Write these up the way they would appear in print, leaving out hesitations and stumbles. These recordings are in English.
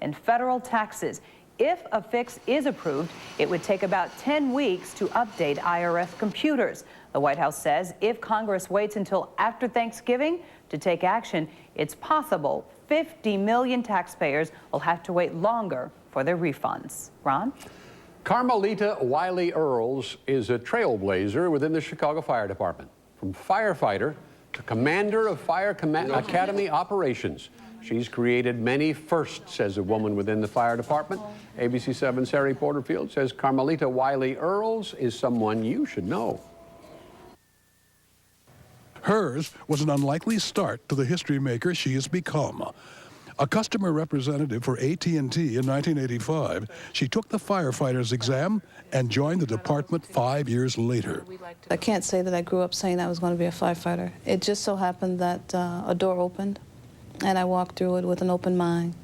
in federal taxes. If a fix is approved, it would take about 10 weeks to update IRS computers. The White House says if Congress waits until after Thanksgiving to take action, it's possible 50 million taxpayers will have to wait longer for their refunds. Ron? Carmelita Wiley-Earls is a trailblazer within the Chicago Fire Department. From firefighter to commander of Fire Academy operations. She's created many firsts as a woman within the fire department. ABC 7's Harry Porterfield says Carmelita Wiley-Earls is someone you should know. Hers was an unlikely start to the history maker she has become. A customer representative for AT&T in 1985, she took the firefighter's exam and joined the department 5 years later. I can't say that I grew up saying I was going to be a firefighter. It just so happened that a door opened, and I walked through it with an open mind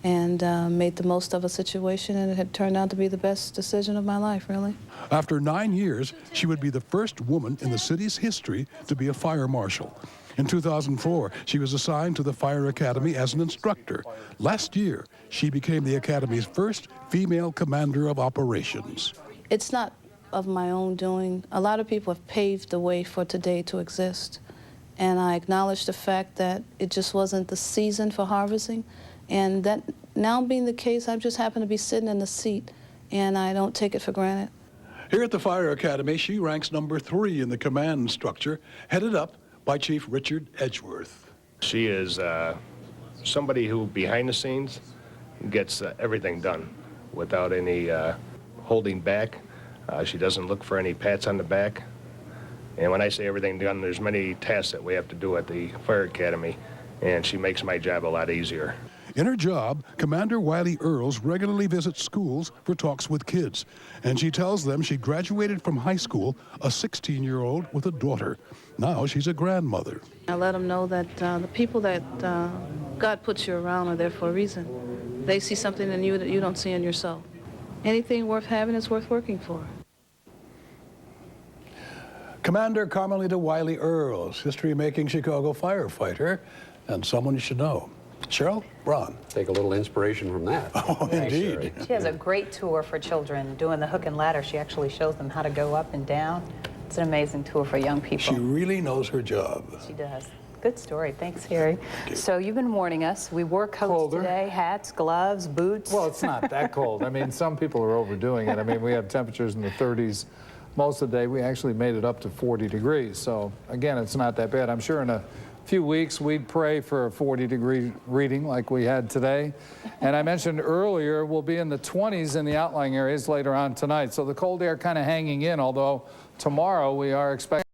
and made the most of a situation, and it had turned out to be the best decision of my life, really. After 9 years, she would be the first woman in the city's history to be a fire marshal. In 2004, she was assigned to the Fire Academy as an instructor. Last year, she became the Academy's first female commander of operations. It's not of my own doing. A lot of people have paved the way for today to exist. And I acknowledge the fact that it just wasn't the season for harvesting. And that now being the case, I just happen to be sitting in the seat, and I don't take it for granted. Here at the Fire Academy, she ranks number 3 in the command structure, headed up by Chief Richard Edgeworth. She is somebody who, behind the scenes, gets everything done without any holding back. She doesn't look for any pats on the back. And when I say everything done, there's many tasks that we have to do at the Fire Academy, and she makes my job a lot easier. In her job, Commander Wiley-Earls regularly visits schools for talks with kids, and she tells them she graduated from high school a 16-year-old with a daughter. Now she's a grandmother. I let them know that the people that God puts you around are there for a reason. They see something in you that you don't see in yourself. Anything worth having is worth working for. Commander Carmelita Wiley-Earls, history-making Chicago firefighter, and someone you should know. Cheryl, Ron. Take a little inspiration from that. Oh, indeed. She has a great tour for children. Doing the hook and ladder, she actually shows them how to go up and down. It's an amazing tour for young people. She really knows her job. She does. Good story. Thanks, Harry. So you've been warning us. We wore coats today, hats, gloves, boots. Well, it's not that cold. I mean, some people are overdoing it. I mean, we had temperatures in the 30s most of the day. We actually made it up to 40 degrees. So, again, it's not that bad. I'm sure in a few weeks we'd pray for a 40-degree reading like we had today. And I mentioned earlier we'll be in the 20s in the outlying areas later on tonight. So the cold air kind of hanging in, although tomorrow we are expecting